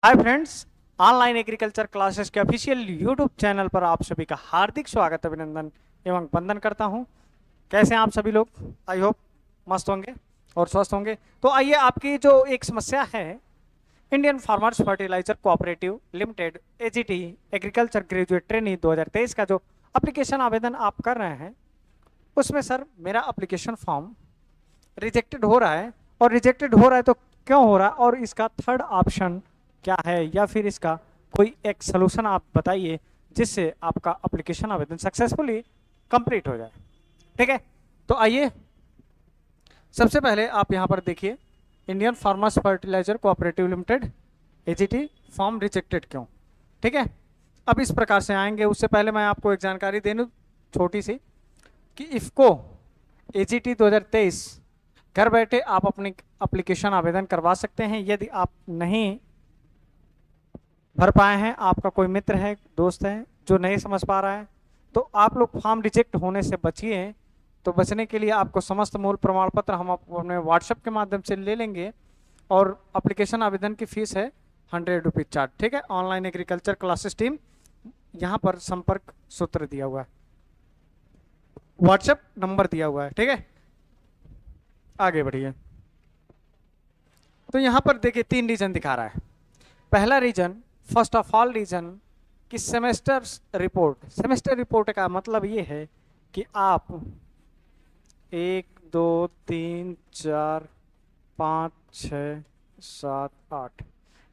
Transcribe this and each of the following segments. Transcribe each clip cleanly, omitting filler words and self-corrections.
Hi friends, online agriculture classes के official YouTube channel पर आप सभी का हार्दिक स्वागत अभिनंदन एवं वंदन करता हूं। कैसे हैं आप सभी लोग? आई होप मस्त होंगे और स्वस्थ होंगे। तो आइए, आपकी जो एक समस्या है, Indian farmers fertiliser cooperative limited AGT agriculture graduate trainee 2023 का जो एप्लीकेशन आवेदन आप कर रहे हैं, उसमें सर मेरा एप्लीकेशन फॉर्म रिजेक्टेड हो रहा है। और रिजेक्टेड हो रहा है तो क्यों हो रहा है, और इसका थर्ड ऑप्शन क्या है, या फिर इसका कोई एक सोल्यूशन आप बताइए जिससे आपका एप्लीकेशन आवेदन सक्सेसफुली कंप्लीट हो जाए। ठीक है, तो आइए, सबसे पहले आप यहां पर देखिए, Indian farmers fertiliser cooperative limited AGT form rejected क्यों। ठीक है, अब इस प्रकार से आएंगे। उससे पहले मैं आपको एक जानकारी दे दूं छोटी सी, कि इफको एजीटी 2023 घर बैठे आप अपनी एप्लीकेशन आवेदन करवा सकते हैं। यदि आप नहीं भर पाए हैं, आपका कोई मित्र है, दोस्त है जो नहीं समझ पा रहा है, तो आप लोग फॉर्म रिजेक्ट होने से बचिए। तो बचने के लिए आपको समस्त मूल प्रमाण पत्र हम अपने व्हाट्सएप के माध्यम से ले लेंगे, और एप्लीकेशन आवेदन की फीस है 100 रुपीज चार्ज। ठीक है, ऑनलाइन एग्रीकल्चर क्लासेस टीम, यहाँ पर संपर्क सूत्र दिया हुआ है, व्हाट्सएप नंबर दिया हुआ है। ठीक है, आगे बढ़िए। तो यहाँ पर देखिए 3 रीजन दिखा रहा है। पहला reason, first of all reason, कि सेमेस्टर रिपोर्ट का मतलब ये है कि आप 1 2 3 4 5 6 7 8,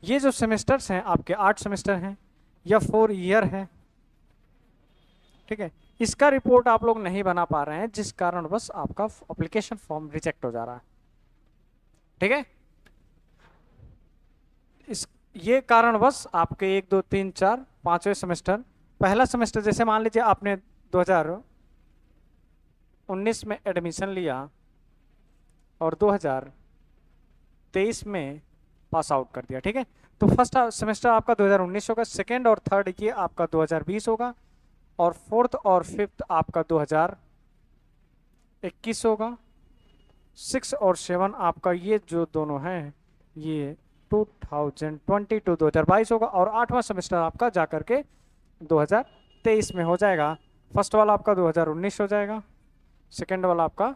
ये जो सेमेस्टर्स हैं आपके 8 सेमेस्टर हैं या 4 ईयर है। ठीक है, इसका रिपोर्ट आप लोग नहीं बना पा रहे हैं, जिस कारण बस आपका एप्लीकेशन फॉर्म रिजेक्ट हो जा रहा है। ठीक है, इस ये कारण बस आपके 1 2 3 4 5वें सेमेस्टर, पहला सेमेस्टर जैसे मान लीजिए आपने 2019 में एडमिशन लिया और 2023 में पास आउट कर दिया। ठीक है, तो फर्स्ट सेमेस्टर आपका 2019 होगा, सेकेंड और थर्ड ये आपका 2020 होगा, और फोर्थ और फिफ्थ आपका 2021 होगा, 6 और 7 आपका ये जो दोनों हैं ये 2022 होगा, और 8वां सेमेस्टर आपका जाकर के 2023 में हो जाएगा। फर्स्ट वाला आपका 2019 हो जाएगा, सेकेंड वाला आपका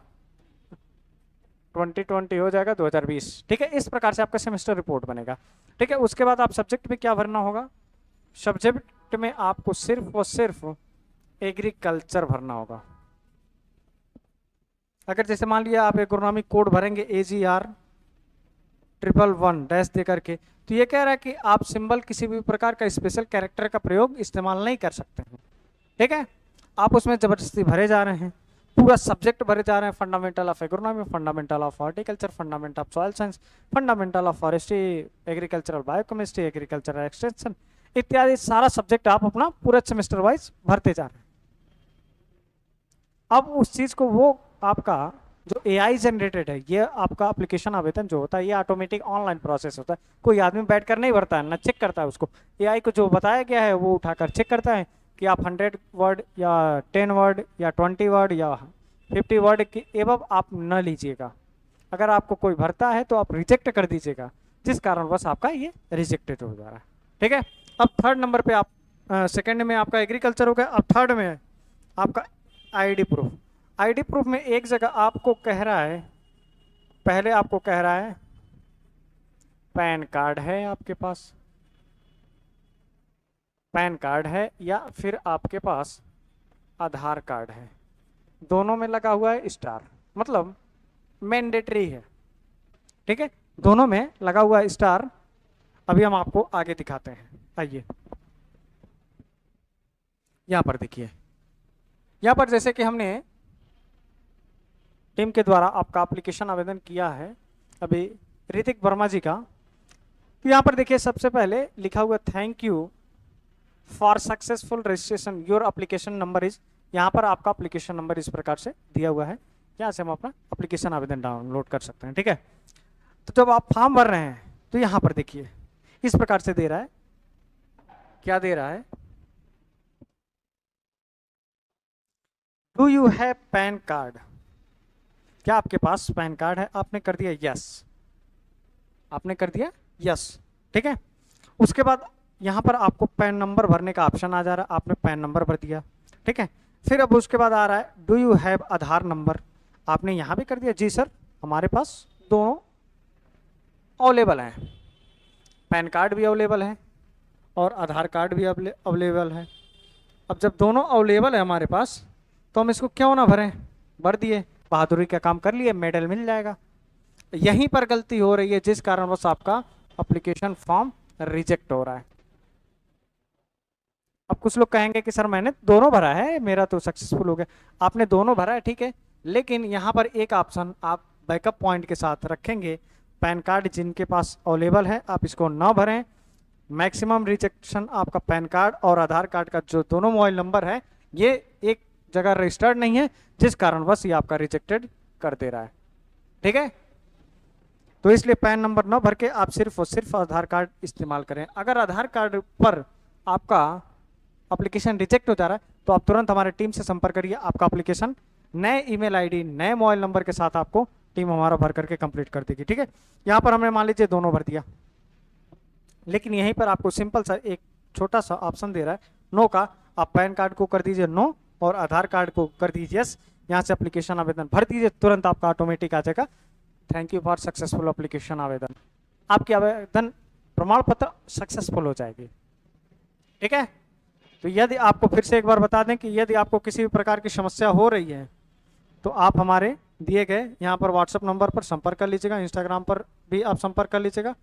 2020 हो जाएगा 2020। ठीक है, इस प्रकार से आपका सेमेस्टर रिपोर्ट बनेगा। ठीक है, उसके बाद आप सब्जेक्ट में क्या भरना होगा, सब्जेक्ट में आपको सिर्फ और सिर्फ एग्रीकल्चर भरना होगा। अगर जैसे मान लिया आप एग्रोनॉमिक कोड भरेंगे AGR 111 दे करके, तो ये कह रहा है कि आप सिंबल किसी भी प्रकार का स्पेशल कैरेक्टर का प्रयोग इस्तेमाल नहीं कर सकते हैं। ठीक है, आप उसमें जबरदस्ती भरे जा रहे हैं, पूरा सब्जेक्ट भरे जा रहे हैं। Fundamental of agronomy, fundamental of horticulture, fundamental of soil science, fundamental of forestry, agricultural biochemistry, agricultural extension इत्यादि सारा सब्जेक्ट आप अपना पूरा सेमेस्टर वाइज भरते जा रहे हैं। अब उस चीज को, वो आपका जो एआई जनरेटेड है, ये आपका एप्लीकेशन आवेदन जो होता है ये ऑटोमेटिक ऑनलाइन प्रोसेस होता है, कोई आदमी बैठकर नहीं भरता है, ना चेक करता है उसको। एआई को जो बताया गया है वो उठाकर चेक करता है कि आप 100 वर्ड या 10 वर्ड या 20 वर्ड या 50 वर्ड की एवं आप न लीजिएगा। अगर आपको कोई भरता है तो आप रिजेक्ट कर दीजिएगा, जिस कारण बस आपका ये रिजेक्टेड हो जा रहा है। ठीक है, अब थर्ड नंबर पे आप, सेकेंड में आपका एग्रीकल्चर हो गया, अब थर्ड में आपका आईडी प्रूफ। आईडी प्रूफ में एक जगह आपको कह रहा है, पहले आपको कह रहा है पैन कार्ड है आपके पास, पैन कार्ड है, या फिर आपके पास आधार कार्ड है, दोनों में लगा हुआ है स्टार, मतलब मैंडेटरी है। ठीक है, दोनों में लगा हुआ है स्टार। अभी हम आपको आगे दिखाते हैं, आइए यहां पर देखिए। यहां पर जैसे कि हमने टीम के द्वारा आपका एप्लीकेशन आवेदन किया है अभी, ऋतिक वर्मा जी का, तो यहाँ पर देखिए सबसे पहले लिखा हुआ thank you for successful registration, your application number is, यहाँ पर आपका एप्लीकेशन नंबर इस प्रकार से दिया हुआ है, यहाँ से हम अपना एप्लीकेशन आवेदन डाउनलोड कर सकते हैं। ठीक है, तो जब आप फॉर्म भर रहे हैं तो यहाँ पर देखिए इस प्रकार से दे रहा है, क्या दे रहा है, do you have pan card, क्या आपके पास पैन कार्ड है? आपने कर दिया यस, आपने कर दिया यस। ठीक है, उसके बाद यहाँ पर आपको पैन नंबर भरने का ऑप्शन आ जा रहा है, आपने पैन नंबर भर दिया, ठीक है। फिर अब उसके बाद आ रहा है do you have Aadhaar number, आपने यहाँ भी कर दिया जी सर हमारे पास दोनों अवेलेबल हैं, पैन कार्ड भी अवेलेबल है और आधार कार्ड भी अवेलेबल है। अब जब दोनों अवेलेबल है हमारे पास तो हम इसको क्यों ना भरें, भर दिए, बहादुरी का काम कर लिए, मेडल मिल जाएगा। यहीं पर गलती हो रही है जिस कारणवश आपका एप्लीकेशन फॉर्म रिजेक्ट हो रहा है। अब कुछ लोग कहेंगे कि सर मैंने दोनों भरा है, मेरा तो सक्सेसफुल हो गया। आपने दोनों भरा है ठीक है, लेकिन यहाँ पर एक ऑप्शन आप बैकअप पॉइंट के साथ रखेंगे, पैन कार्ड जिनके पास अवेलेबल है आप इसको ना भरें। मैक्सिमम रिजेक्शन आपका पैन कार्ड और आधार कार्ड का जो दोनों मोबाइल नंबर है ये एक जगह रजिस्टर्ड नहीं है, जिस कारणवश ये आपका रिजेक्टेड कर दे रहा है, ठीक है। तो इसलिए पैन नंबर न भर के आप सिर्फ और सिर्फ आधार कार्ड इस्तेमाल करें। अगर आधार कार्ड पर आपका एप्लीकेशन रिजेक्ट हो जा रहा है तो आप तुरंत हमारे टीम से संपर्क करिए, आपका एप्लीकेशन नए ईमेल आईडी नए मोबाइल नंबर के साथ आपको टीम हमारा भर करके कंप्लीट कर देगी, ठीक है। यहाँ पर हमने मान लीजिए दोनों भर दिया, लेकिन यहीं पर आपको सिंपल सा एक छोटा सा ऑप्शन दे रहा है नो का, आप पैन कार्ड को कर दीजिए नो और आधार कार्ड को कर दीजिए यस। यहाँ से एप्लीकेशन आवेदन भर दीजिए, तुरंत आपका ऑटोमेटिक आ जाएगा thank you for successful application आवेदन, आपकी आवेदन प्रमाण पत्र सक्सेसफुल हो जाएगी, ठीक है। तो यदि आपको फिर से एक बार बता दें कि यदि आपको किसी भी प्रकार की समस्या हो रही है तो आप हमारे दिए गए यहाँ पर व्हाट्सएप नंबर पर संपर्क कर लीजिएगा, इंस्टाग्राम पर भी आप संपर्क कर लीजिएगा,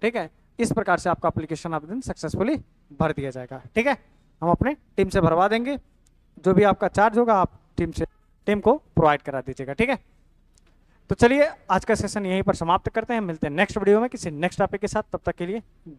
ठीक है। इस प्रकार से आपका एप्लीकेशन आवेदन सक्सेसफुली भर दिया जाएगा, ठीक है। हम अपने टीम से भरवा देंगे, जो भी आपका चार्ज होगा आप टीम को प्रोवाइड करा दीजिएगा, ठीक है। तो चलिए आज का सेशन यहीं पर समाप्त करते हैं, मिलते हैं नेक्स्ट वीडियो में किसी नेक्स्ट टॉपिक के साथ, तब तक के लिए जय।